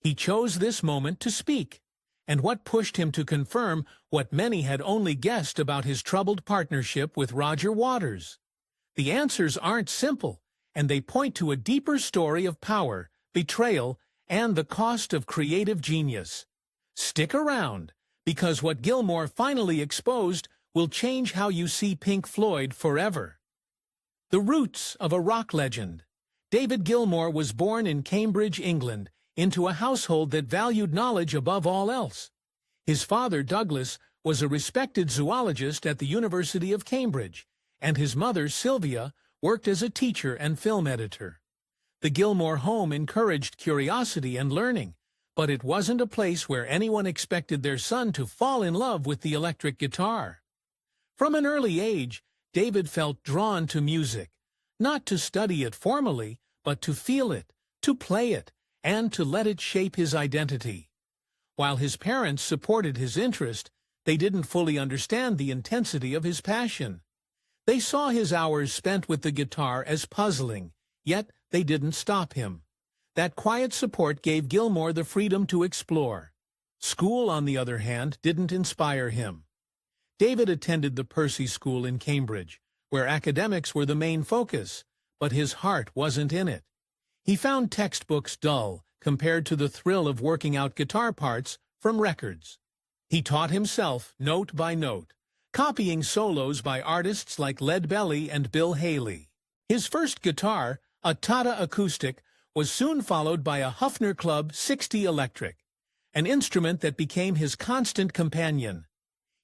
He chose this moment to speak, and what pushed him to confirm what many had only guessed about his troubled partnership with Roger Waters? The answers aren't simple, and they point to a deeper story of power, betrayal, and the cost of creative genius. Stick around, because what Gilmour finally exposed will change how you see Pink Floyd forever. The roots of a rock legend. David Gilmour was born in Cambridge, England, into a household that valued knowledge above all else. His father, Douglas, was a respected zoologist at the University of Cambridge, and his mother, Sylvia, worked as a teacher and film editor. The Gilmour home encouraged curiosity and learning, but it wasn't a place where anyone expected their son to fall in love with the electric guitar. From an early age, David felt drawn to music, not to study it formally, but to feel it, to play it, and to let it shape his identity. While his parents supported his interest, they didn't fully understand the intensity of his passion. They saw his hours spent with the guitar as puzzling, yet they didn't stop him. That quiet support gave Gilmour the freedom to explore. School, on the other hand, didn't inspire him. David attended the Percy School in Cambridge, where academics were the main focus, but his heart wasn't in it. He found textbooks dull compared to the thrill of working out guitar parts from records. He taught himself note by note, copying solos by artists like Lead Belly and Bill Haley. His first guitar, a Tata acoustic, was soon followed by a Hufner Club 60 electric, an instrument that became his constant companion.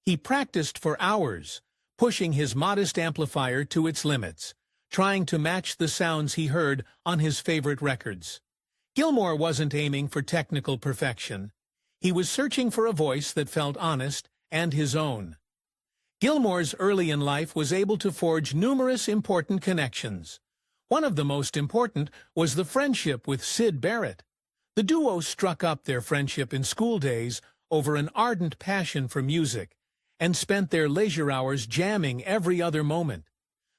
He practiced for hours, pushing his modest amplifier to its limits, trying to match the sounds he heard on his favorite records. Gilmour wasn't aiming for technical perfection. He was searching for a voice that felt honest and his own. Gilmour's early in life was able to forge numerous important connections. One of the most important was the friendship with Syd Barrett. The duo struck up their friendship in school days over an ardent passion for music, and spent their leisure hours jamming every other moment.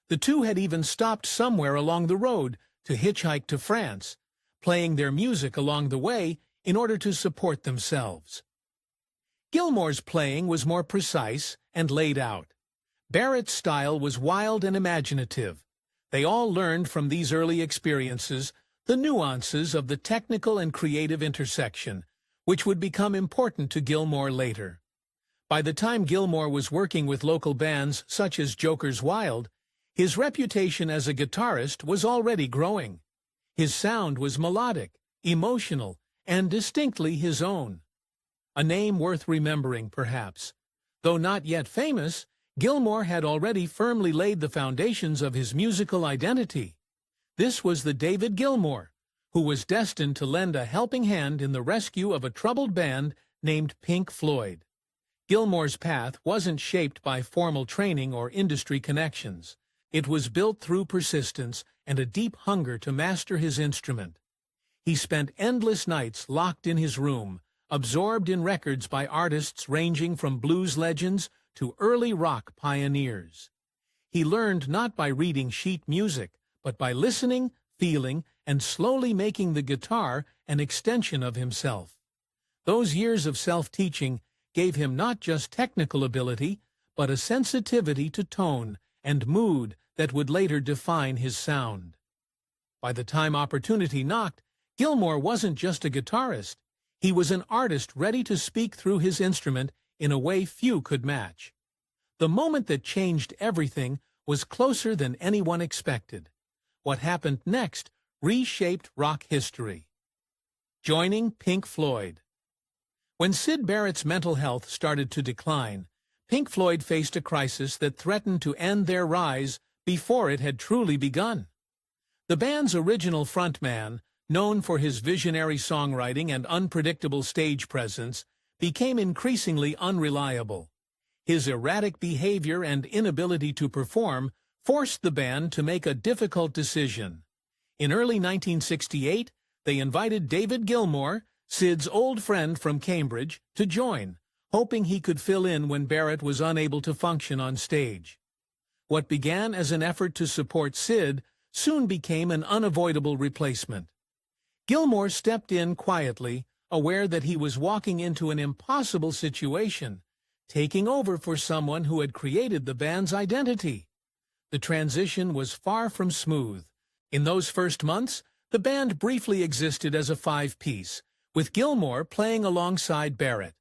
The two had even stopped somewhere along the road to hitchhike to France, playing their music along the way in order to support themselves. Gilmour's playing was more precise and laid out. Barrett's style was wild and imaginative. They all learned from these early experiences the nuances of the technical and creative intersection, which would become important to Gilmour later. By the time Gilmour was working with local bands such as Joker's Wild, his reputation as a guitarist was already growing. His sound was melodic, emotional, and distinctly his own. A name worth remembering, perhaps. Though not yet famous, Gilmour had already firmly laid the foundations of his musical identity. This was the David Gilmour, who was destined to lend a helping hand in the rescue of a troubled band named Pink Floyd. Gilmour's path wasn't shaped by formal training or industry connections. It was built through persistence and a deep hunger to master his instrument. He spent endless nights locked in his room, absorbed in records by artists ranging from blues legends to early rock pioneers. He learned not by reading sheet music, but by listening, feeling, and slowly making the guitar an extension of himself. Those years of self-teaching gave him not just technical ability, but a sensitivity to tone and mood that would later define his sound. By the time opportunity knocked, Gilmour wasn't just a guitarist. He was an artist ready to speak through his instrument in a way few could match. The moment that changed everything was closer than anyone expected. What happened next reshaped rock history. Joining Pink Floyd. When Syd Barrett's mental health started to decline, Pink Floyd faced a crisis that threatened to end their rise before it had truly begun. The band's original frontman, known for his visionary songwriting and unpredictable stage presence, became increasingly unreliable. His erratic behavior and inability to perform forced the band to make a difficult decision. In early 1968, they invited David Gilmour, Syd's old friend from Cambridge, to join, hoping he could fill in when Barrett was unable to function on stage. What began as an effort to support Syd soon became an unavoidable replacement. Gilmour stepped in quietly, aware that he was walking into an impossible situation, taking over for someone who had created the band's identity. The transition was far from smooth. In those first months, the band briefly existed as a five-piece, with Gilmour playing alongside Barrett.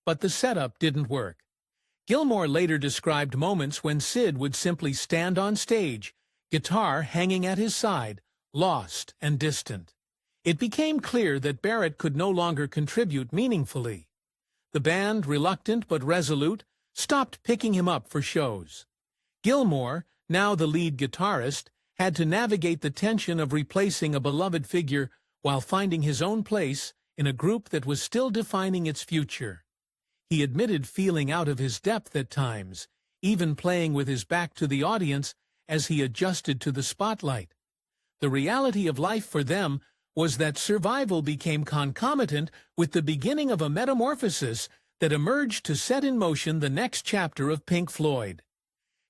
But the setup didn't work. Gilmour later described moments when Syd would simply stand on stage, guitar hanging at his side, lost and distant. It became clear that Barrett could no longer contribute meaningfully. The band, reluctant but resolute, stopped picking him up for shows. Gilmour, now the lead guitarist, had to navigate the tension of replacing a beloved figure while finding his own place in a group that was still defining its future. He admitted feeling out of his depth at times, even playing with his back to the audience as he adjusted to the spotlight. The reality of life for them was that survival became concomitant with the beginning of a metamorphosis that emerged to set in motion the next chapter of Pink Floyd.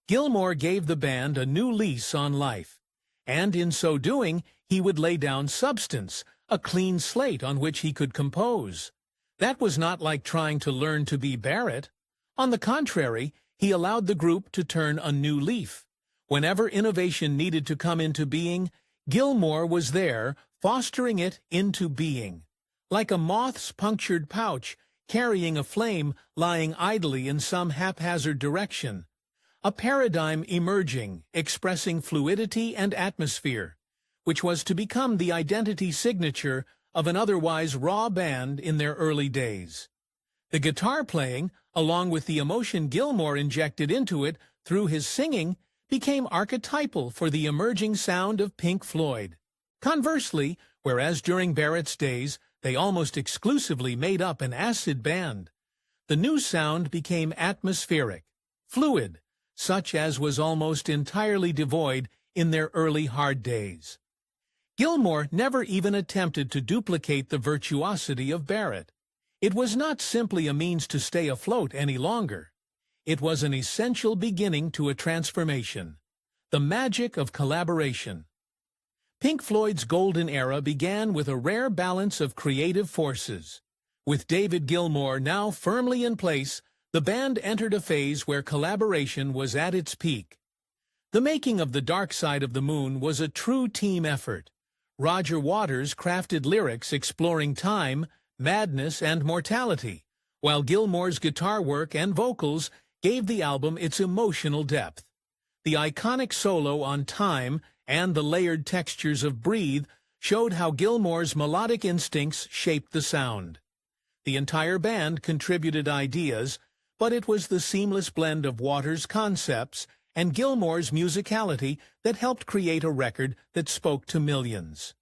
Gilmour gave the band a new lease on life, and in so doing, he would lay down substance, a clean slate on which he could compose. That was not like trying to learn to be Barrett. On the contrary, he allowed the group to turn a new leaf. Whenever innovation needed to come into being, Gilmour was there, fostering it into being. Like a moth's punctured pouch, carrying a flame lying idly in some haphazard direction. A paradigm emerging, expressing fluidity and atmosphere, which was to become the identity signature of an otherwise raw band in their early days. The guitar playing, along with the emotion Gilmour injected into it through his singing, became archetypal for the emerging sound of Pink Floyd. Conversely, whereas during Barrett's days they almost exclusively made up an acid band, the new sound became atmospheric, fluid, such as was almost entirely devoid in their early hard days. Gilmour never even attempted to duplicate the virtuosity of Barrett. It was not simply a means to stay afloat any longer. It was an essential beginning to a transformation. The magic of collaboration. Pink Floyd's golden era began with a rare balance of creative forces. With David Gilmour now firmly in place, the band entered a phase where collaboration was at its peak. The making of The Dark Side of the Moon was a true team effort. Roger Waters crafted lyrics exploring time, madness, and mortality, while Gilmour's guitar work and vocals gave the album its emotional depth. The iconic solo on Time and the layered textures of Breathe showed how Gilmour's melodic instincts shaped the sound. The entire band contributed ideas, but it was the seamless blend of Waters' concepts and Gilmour's musicality that helped create a record that spoke to millions.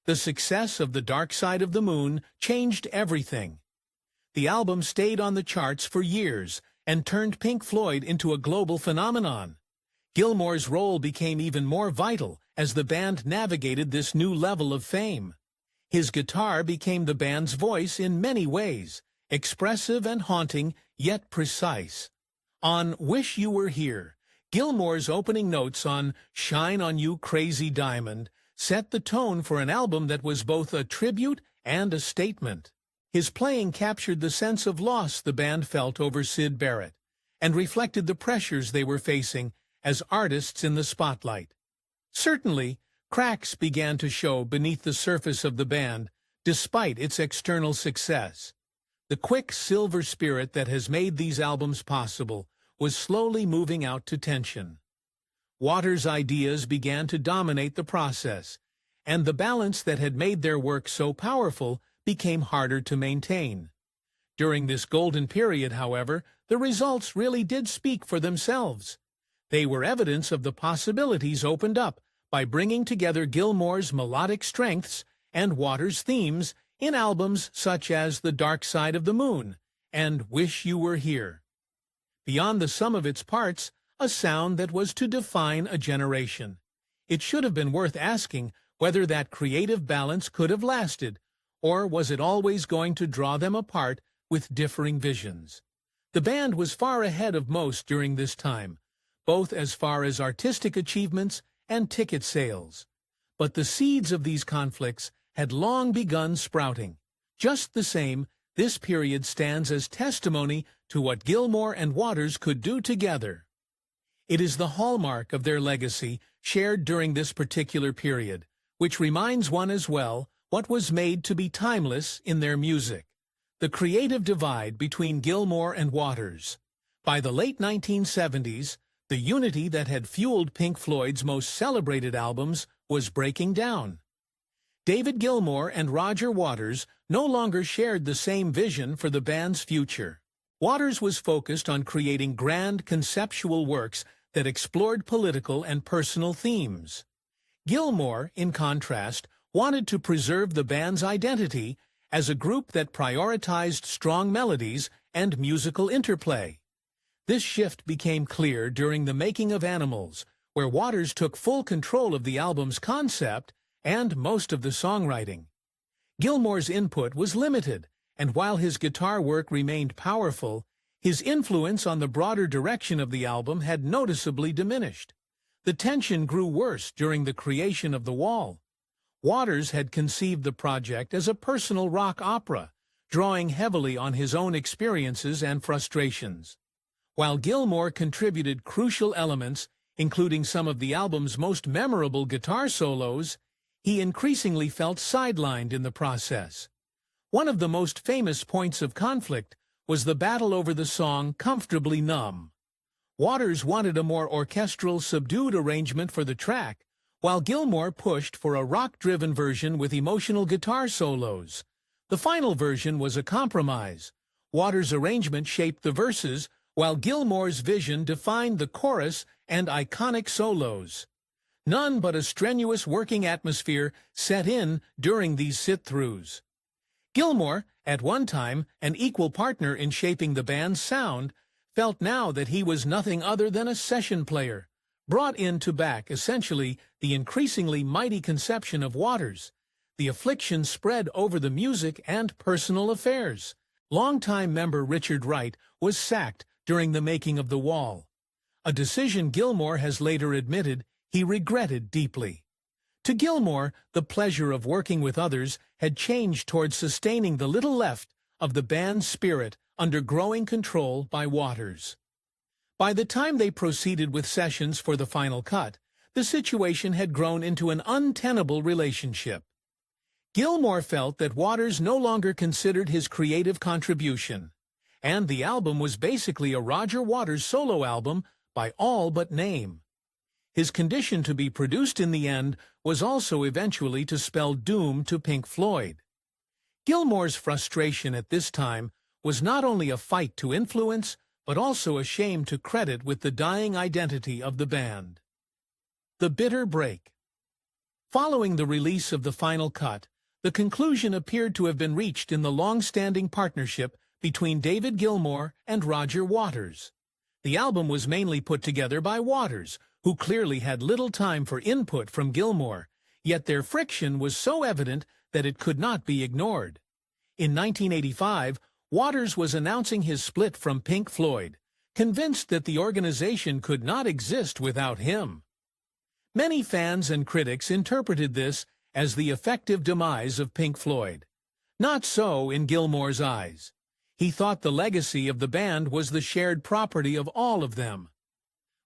The success of The Dark Side of the Moon changed everything. The album stayed on the charts for years and turned Pink Floyd into a global phenomenon. Gilmour's role became even more vital as the band navigated this new level of fame. His guitar became the band's voice in many ways, expressive and haunting, yet precise. On Wish You Were Here, Gilmour's opening notes on Shine on You Crazy Diamond set the tone for an album that was both a tribute and a statement. His playing captured the sense of loss the band felt over Syd Barrett, and reflected the pressures they were facing as artists in the spotlight. Certainly, cracks began to show beneath the surface of the band, despite its external success. The quick silver spirit that has made these albums possible was slowly moving out to tension. Waters' ideas began to dominate the process, and the balance that had made their work so powerful became harder to maintain. During this golden period, however, the results really did speak for themselves. They were evidence of the possibilities opened up by bringing together Gilmour's melodic strengths and Waters' themes in albums such as The Dark Side of the Moon and Wish You Were Here. Beyond the sum of its parts, a sound that was to define a generation. It should have been worth asking whether that creative balance could have lasted, or was it always going to draw them apart with differing visions? The band was far ahead of most during this time, both as far as artistic achievements and ticket sales. But the seeds of these conflicts had long begun sprouting. Just the same, this period stands as testimony to what Gilmour and Waters could do together. It is the hallmark of their legacy shared during this particular period, which reminds one as well what was made to be timeless in their music: the creative divide between Gilmour and Waters. By the late 1970s, the unity that had fueled Pink Floyd's most celebrated albums was breaking down. David Gilmour and Roger Waters no longer shared the same vision for the band's future. Waters was focused on creating grand conceptual works that explored political and personal themes. Gilmour, in contrast, wanted to preserve the band's identity as a group that prioritized strong melodies and musical interplay. This shift became clear during the making of Animals, where Waters took full control of the album's concept and most of the songwriting. Gilmour's input was limited, and while his guitar work remained powerful, his influence on the broader direction of the album had noticeably diminished. The tension grew worse during the creation of The Wall. Waters had conceived the project as a personal rock opera, drawing heavily on his own experiences and frustrations. While Gilmour contributed crucial elements, including some of the album's most memorable guitar solos, he increasingly felt sidelined in the process. One of the most famous points of conflict was the battle over the song Comfortably Numb. Waters wanted a more orchestral, subdued arrangement for the track, while Gilmour pushed for a rock-driven version with emotional guitar solos. The final version was a compromise. Waters' arrangement shaped the verses, while Gilmour's vision defined the chorus and iconic solos. None but a strenuous working atmosphere set in during these sit-throughs. Gilmour, at one time an equal partner in shaping the band's sound, felt now that he was nothing other than a session player, brought in to back essentially the increasingly mighty conception of Waters. The affliction spread over the music and personal affairs. Longtime member Richard Wright was sacked during the making of The Wall, a decision Gilmour has later admitted he regretted deeply. To Gilmour, the pleasure of working with others had changed towards sustaining the little left of the band's spirit under growing control by Waters. By the time they proceeded with sessions for the final cut, the situation had grown into an untenable relationship. Gilmour felt that Waters no longer considered his creative contribution, and the album was basically a Roger Waters solo album by all but name. His condition to be produced in the end was also eventually to spell doom to Pink Floyd. Gilmour's frustration at this time was not only a fight to influence, but also a shame to credit with the dying identity of the band. The bitter break. Following the release of the final cut, the conclusion appeared to have been reached in the long-standing partnership between David Gilmour and Roger Waters. The album was mainly put together by Waters, who clearly had little time for input from Gilmour, yet their friction was so evident that it could not be ignored. In 1985, Waters was announcing his split from Pink Floyd, convinced that the organization could not exist without him. Many fans and critics interpreted this as the effective demise of Pink Floyd. Not so in Gilmour's eyes. He thought the legacy of the band was the shared property of all of them.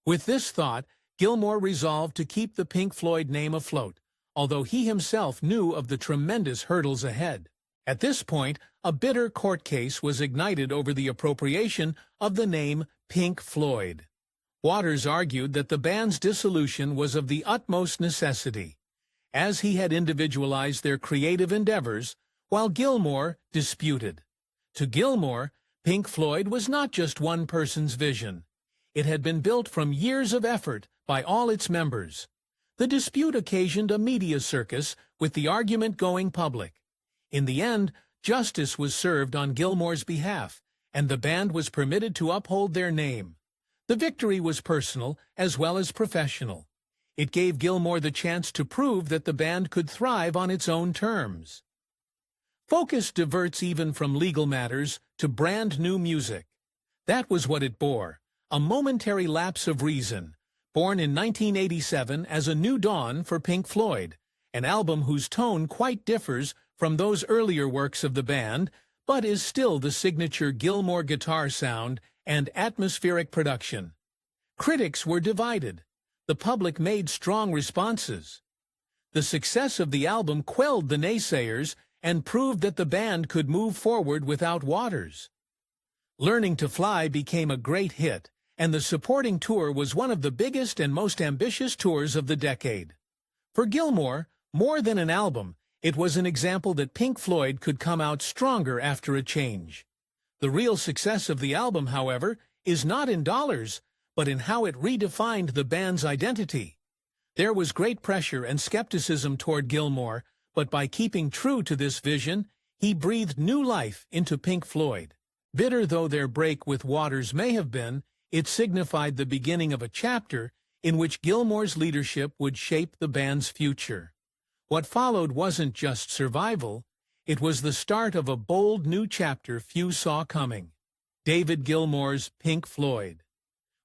With this thought, Gilmour resolved to keep the Pink Floyd name afloat, although he himself knew of the tremendous hurdles ahead. At this point, a bitter court case was ignited over the appropriation of the name Pink Floyd. Waters argued that the band's dissolution was of the utmost necessity, as he had individualized their creative endeavors, while Gilmour disputed. To Gilmour, Pink Floyd was not just one person's vision. It had been built from years of effort by all its members. The dispute occasioned a media circus, with the argument going public. In the end, justice was served on Gilmour's behalf, and the band was permitted to uphold their name. The victory was personal as well as professional. It gave Gilmour the chance to prove that the band could thrive on its own terms. Focus diverts even from legal matters to brand new music. That was what it bore, a momentary lapse of reason, born in 1987 as a new dawn for Pink Floyd, an album whose tone quite differs from those earlier works of the band, but is still the signature Gilmour guitar sound and atmospheric production. Critics were divided. The public made strong responses. The success of the album quelled the naysayers and proved that the band could move forward without Waters. Learning to Fly became a great hit, and the supporting tour was one of the biggest and most ambitious tours of the decade. For Gilmour, more than an album, it was an example that Pink Floyd could come out stronger after a change. The real success of the album, however, is not in dollars, but in how it redefined the band's identity. There was great pressure and skepticism toward Gilmour, but by keeping true to this vision, he breathed new life into Pink Floyd. Bitter though their break with Waters may have been, it signified the beginning of a chapter in which Gilmour's leadership would shape the band's future. What followed wasn't just survival, it was the start of a bold new chapter few saw coming. David Gilmour's Pink Floyd.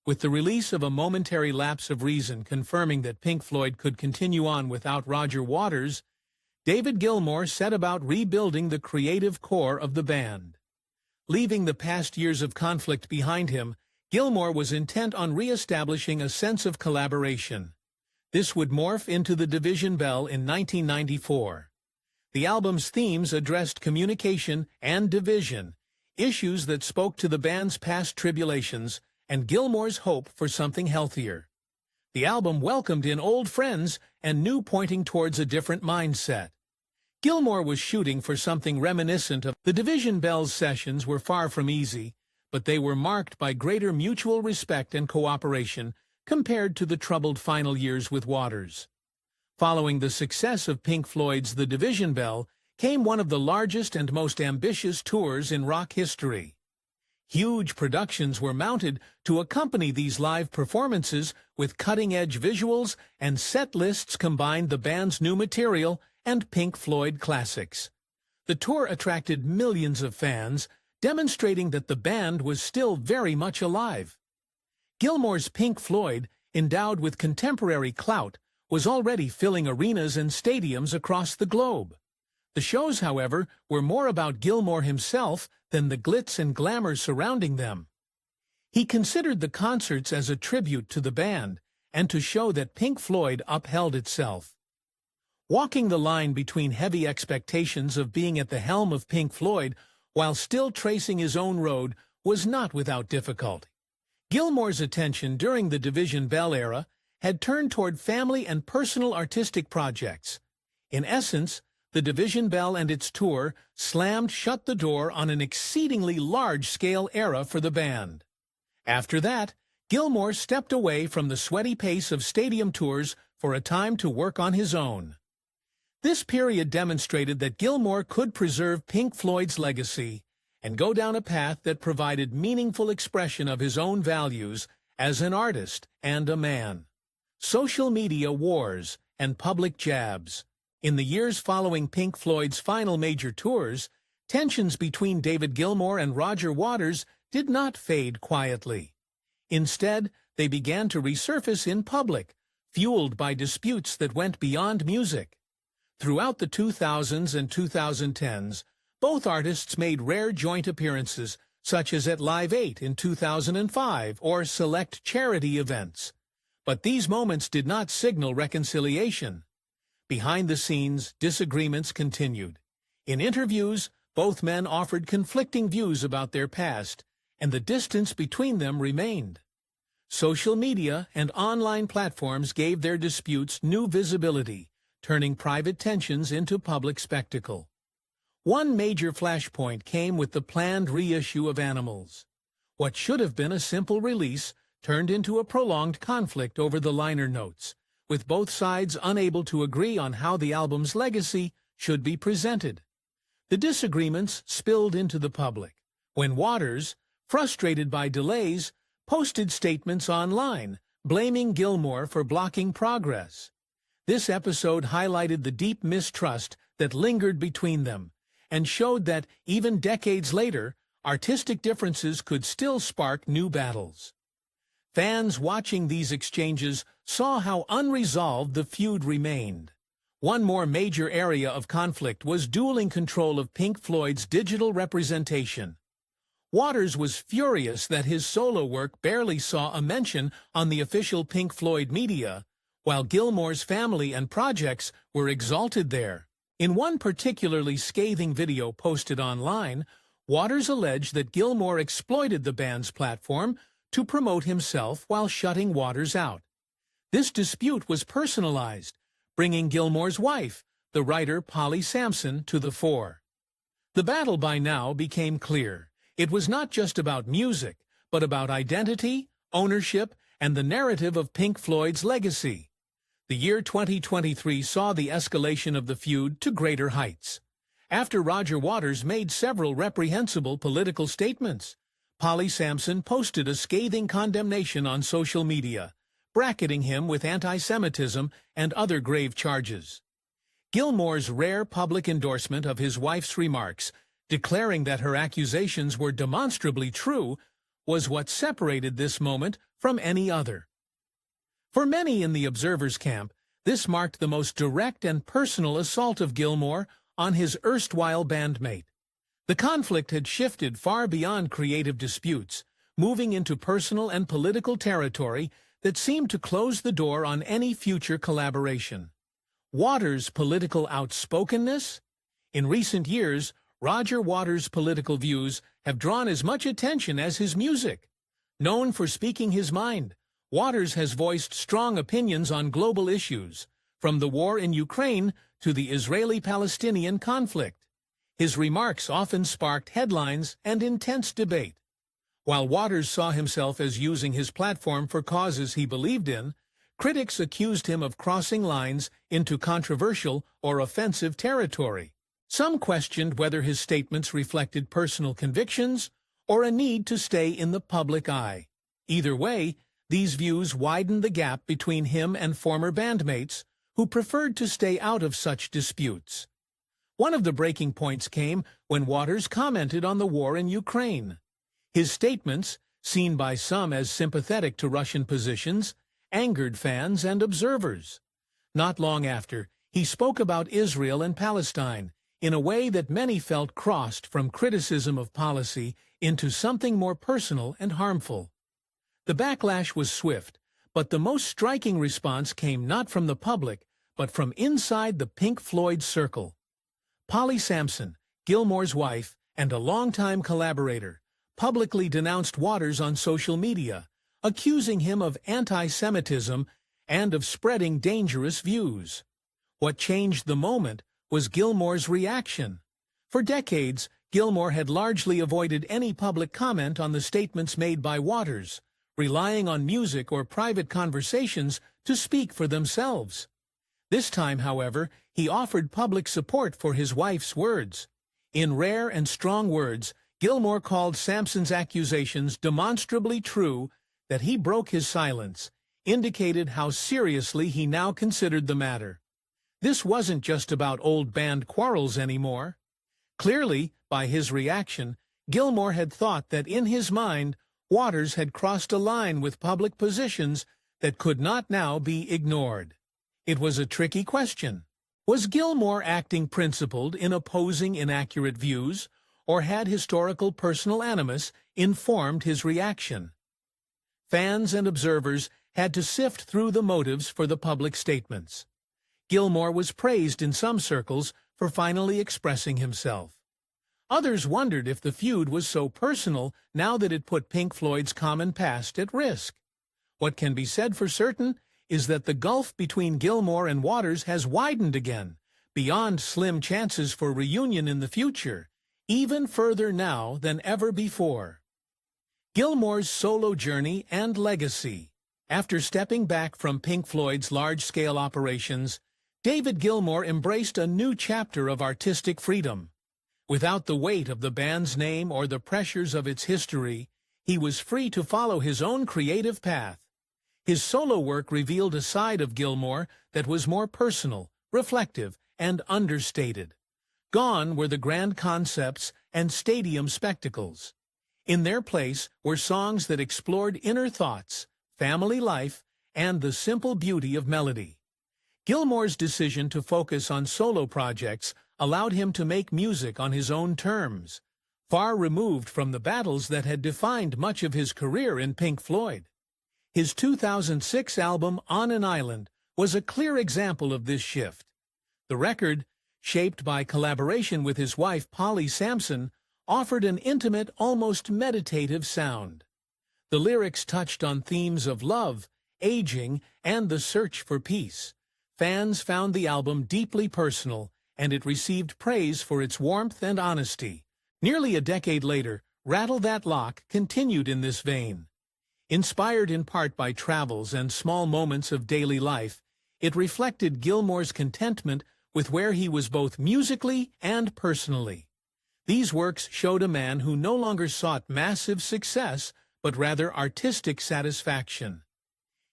With the release of a momentary lapse of reason confirming that Pink Floyd could continue on without Roger Waters, David Gilmour set about rebuilding the creative core of the band. Leaving the past years of conflict behind him, Gilmour was intent on re-establishing a sense of collaboration. This would morph into the Division Bell in 1994. The album's themes addressed communication and division, issues that spoke to the band's past tribulations and Gilmour's hope for something healthier. The album welcomed in old friends and new, pointing towards a different mindset. Gilmour was shooting for something reminiscent of the Division Bell's sessions were far from easy, but they were marked by greater mutual respect and cooperation compared to the troubled final years with Waters. Following the success of Pink Floyd's The Division Bell came one of the largest and most ambitious tours in rock history. Huge productions were mounted to accompany these live performances with cutting-edge visuals, and set lists combined the band's new material and Pink Floyd classics. The tour attracted millions of fans, demonstrating that the band was still very much alive. Gilmour's Pink Floyd, endowed with contemporary clout, was already filling arenas and stadiums across the globe. The shows, however, were more about Gilmour himself than the glitz and glamour surrounding them. He considered the concerts as a tribute to the band and to show that Pink Floyd upheld itself. Walking the line between heavy expectations of being at the helm of Pink Floyd while still tracing his own road was not without difficulty. Gilmour's attention during the Division Bell era had turned toward family and personal artistic projects. In essence, the Division Bell and its tour slammed shut the door on an exceedingly large-scale era for the band. After that, Gilmour stepped away from the sweaty pace of stadium tours for a time to work on his own. This period demonstrated that Gilmour could preserve Pink Floyd's legacy and go down a path that provided meaningful expression of his own values as an artist and a man. Social media wars and public jabs. In the years following Pink Floyd's final major tours, tensions between David Gilmour and Roger Waters did not fade quietly. Instead, they began to resurface in public, fueled by disputes that went beyond music. Throughout the 2000s and 2010s, both artists made rare joint appearances, such as at Live 8 in 2005 or select charity events. But these moments did not signal reconciliation. Behind the scenes, disagreements continued. In interviews, both men offered conflicting views about their past, and the distance between them remained. Social media and online platforms gave their disputes new visibility, turning private tensions into public spectacle. One major flashpoint came with the planned reissue of Animals. What should have been a simple release turned into a prolonged conflict over the liner notes, with both sides unable to agree on how the album's legacy should be presented. The disagreements spilled into the public, when Waters, frustrated by delays, posted statements online, blaming Gilmour for blocking progress. This episode highlighted the deep mistrust that lingered between them, and showed that, even decades later, artistic differences could still spark new battles. Fans watching these exchanges saw how unresolved the feud remained. One more major area of conflict was dueling control of Pink Floyd's digital representation. Waters was furious that his solo work barely saw a mention on the official Pink Floyd media, while Gilmour's family and projects were exalted there. In one particularly scathing video posted online, Waters alleged that Gilmour exploited the band's platform to promote himself while shutting Waters out. This dispute was personalized, bringing Gilmour's wife, the writer Polly Sampson, to the fore. The battle by now became clear. It was not just about music, but about identity, ownership, and the narrative of Pink Floyd's legacy. The year 2023 saw the escalation of the feud to greater heights. After Roger Waters made several reprehensible political statements, Polly Sampson posted a scathing condemnation on social media, bracketing him with anti-Semitism and other grave charges. Gilmour's rare public endorsement of his wife's remarks, declaring that her accusations were demonstrably true, was what separated this moment from any other. For many in the Observer's camp, this marked the most direct and personal assault of Gilmour on his erstwhile bandmate. The conflict had shifted far beyond creative disputes, moving into personal and political territory that seemed to close the door on any future collaboration. Waters' political outspokenness? In recent years, Roger Waters' political views have drawn as much attention as his music. Known for speaking his mind, Waters has voiced strong opinions on global issues, from the war in Ukraine to the Israeli-Palestinian conflict. His remarks often sparked headlines and intense debate. While Waters saw himself as using his platform for causes he believed in, critics accused him of crossing lines into controversial or offensive territory. Some questioned whether his statements reflected personal convictions or a need to stay in the public eye. Either way, these views widened the gap between him and former bandmates who preferred to stay out of such disputes. One of the breaking points came when Waters commented on the war in Ukraine. His statements, seen by some as sympathetic to Russian positions, angered fans and observers. Not long after, he spoke about Israel and Palestine in a way that many felt crossed from criticism of policy into something more personal and harmful. The backlash was swift, but the most striking response came not from the public, but from inside the Pink Floyd circle. Polly Sampson, Gilmour's wife and a longtime collaborator, publicly denounced Waters on social media, accusing him of anti-Semitism and of spreading dangerous views. What changed the moment was Gilmour's reaction. For decades, Gilmour had largely avoided any public comment on the statements made by Waters, relying on music or private conversations to speak for themselves. This time, however, he offered public support for his wife's words. In rare and strong words, Gilmour called Sampson's accusations demonstrably true, that he broke his silence, indicated how seriously he now considered the matter. This wasn't just about old band quarrels anymore. Clearly, by his reaction, Gilmour had thought that in his mind, Waters had crossed a line with public positions that could not now be ignored. It was a tricky question. Was Gilmour acting principled in opposing inaccurate views, or had historical personal animus informed his reaction? Fans and observers had to sift through the motives for the public statements. Gilmour was praised in some circles for finally expressing himself. Others wondered if the feud was so personal now that it put Pink Floyd's common past at risk. What can be said for certain is that the gulf between Gilmour and Waters has widened again, beyond slim chances for reunion in the future, even further now than ever before. Gilmour's solo journey and legacy. After stepping back from Pink Floyd's large-scale operations, David Gilmour embraced a new chapter of artistic freedom. Without the weight of the band's name or the pressures of its history, he was free to follow his own creative path. His solo work revealed a side of Gilmour that was more personal, reflective, and understated. Gone were the grand concepts and stadium spectacles. In their place were songs that explored inner thoughts, family life, and the simple beauty of melody. Gilmour's decision to focus on solo projects allowed him to make music on his own terms, far removed from the battles that had defined much of his career in Pink Floyd. His 2006 album On an Island was a clear example of this shift. The record, shaped by collaboration with his wife Polly Samson, offered an intimate, almost meditative sound. The lyrics touched on themes of love, aging, and the search for peace. Fans found the album deeply personal, and it received praise for its warmth and honesty. Nearly a decade later, Rattle That Lock continued in this vein. Inspired in part by travels and small moments of daily life, it reflected Gilmour's contentment with where he was both musically and personally. These works showed a man who no longer sought massive success, but rather artistic satisfaction.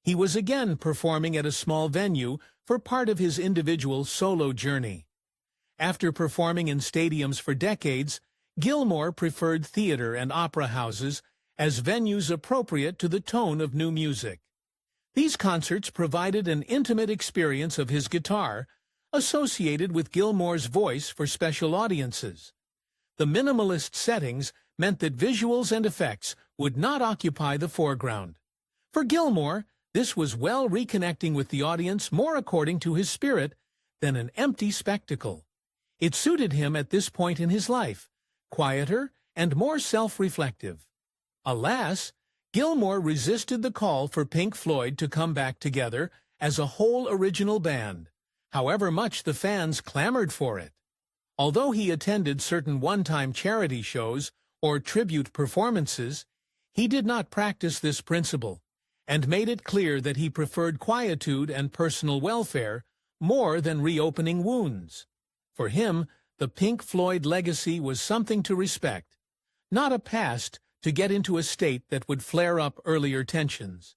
He was again performing at a small venue for part of his individual solo journey. After performing in stadiums for decades, Gilmour preferred theater and opera houses as venues appropriate to the tone of new music. These concerts provided an intimate experience of his guitar, associated with Gilmour's voice for special audiences. The minimalist settings meant that visuals and effects would not occupy the foreground. For Gilmour, this was reconnecting with the audience more according to his spirit than an empty spectacle. It suited him at this point in his life, quieter and more self-reflective. Alas, Gilmour resisted the call for Pink Floyd to come back together as a whole original band, however much the fans clamored for it. Although he attended certain one-time charity shows or tribute performances, he did not practice this principle, and made it clear that he preferred quietude and personal welfare more than reopening wounds. For him, the Pink Floyd legacy was something to respect, not a past to get into a state that would flare up earlier tensions.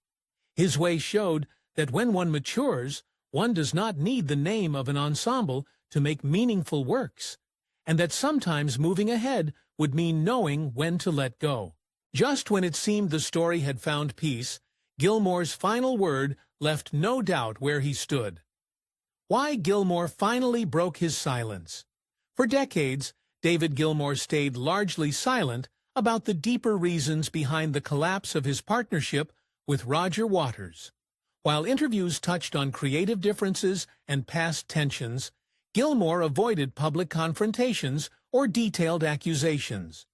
His way showed that when one matures, one does not need the name of an ensemble to make meaningful works, and that sometimes moving ahead would mean knowing when to let go. Just when it seemed the story had found peace, Gilmour's final word left no doubt where he stood. Why Gilmour finally broke his silence. For decades, David Gilmour stayed largely silent about the deeper reasons behind the collapse of his partnership with Roger Waters. While interviews touched on creative differences and past tensions, Gilmour avoided public confrontations or detailed accusations.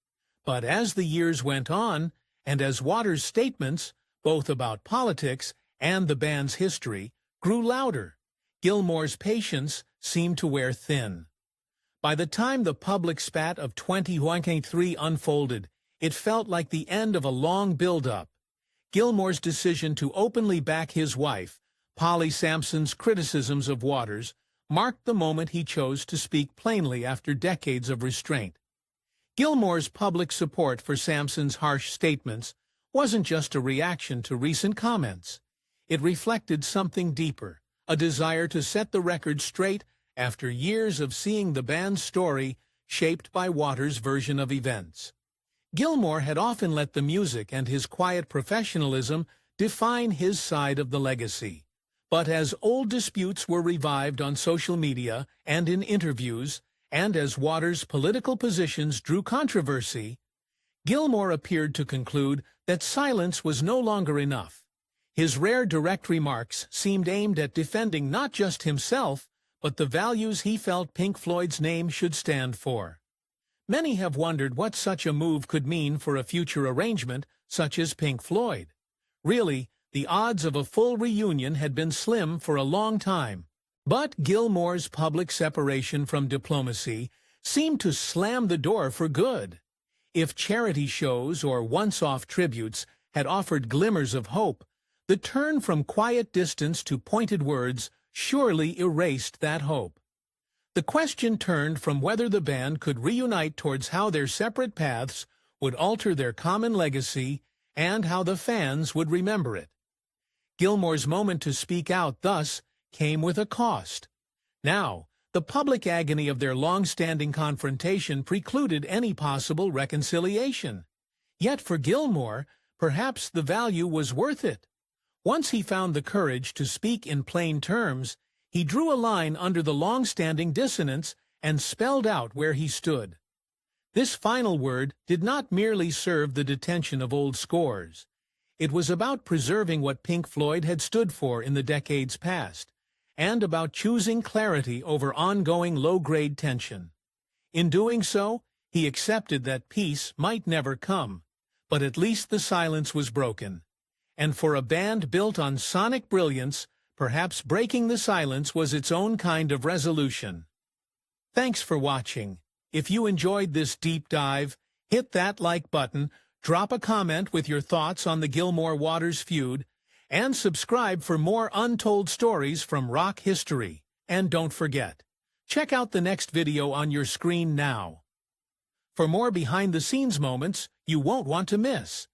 But as the years went on, and as Waters' statements, both about politics and the band's history, grew louder, Gilmour's patience seemed to wear thin. By the time the public spat of 2023 unfolded, it felt like the end of a long build-up. Gilmour's decision to openly back his wife, Polly Samson's criticisms of Waters, marked the moment he chose to speak plainly after decades of restraint. Gilmour's public support for Samson's harsh statements wasn't just a reaction to recent comments. It reflected something deeper, a desire to set the record straight after years of seeing the band's story shaped by Waters' version of events. Gilmour had often let the music and his quiet professionalism define his side of the legacy. But as old disputes were revived on social media and in interviews, and as Waters' political positions drew controversy, Gilmour appeared to conclude that silence was no longer enough. His rare direct remarks seemed aimed at defending not just himself, but the values he felt Pink Floyd's name should stand for. Many have wondered what such a move could mean for a future arrangement such as Pink Floyd. Really, the odds of a full reunion had been slim for a long time. But Gilmour's public separation from diplomacy seemed to slam the door for good. If charity shows or once-off tributes had offered glimmers of hope, the turn from quiet distance to pointed words surely erased that hope. The question turned from whether the band could reunite towards how their separate paths would alter their common legacy and how the fans would remember it. Gilmour's moment to speak out thus came with a cost. Now, the public agony of their long-standing confrontation precluded any possible reconciliation. Yet for Gilmour, perhaps the value was worth it. Once he found the courage to speak in plain terms, He drew a line under the long-standing dissonance and spelled out where he stood. This final word did not merely serve the detention of old scores. It was about preserving what Pink Floyd had stood for in the decades past, and about choosing clarity over ongoing low-grade tension. In doing so, he accepted that peace might never come, but at least the silence was broken. And for a band built on sonic brilliance, perhaps breaking the silence was its own kind of resolution. Thanks for watching. If you enjoyed this deep dive, hit that like button, drop a comment with your thoughts on the Gilmour-Waters feud, and subscribe for more untold stories from rock history. And don't forget, check out the next video on your screen now for more behind-the-scenes moments you won't want to miss.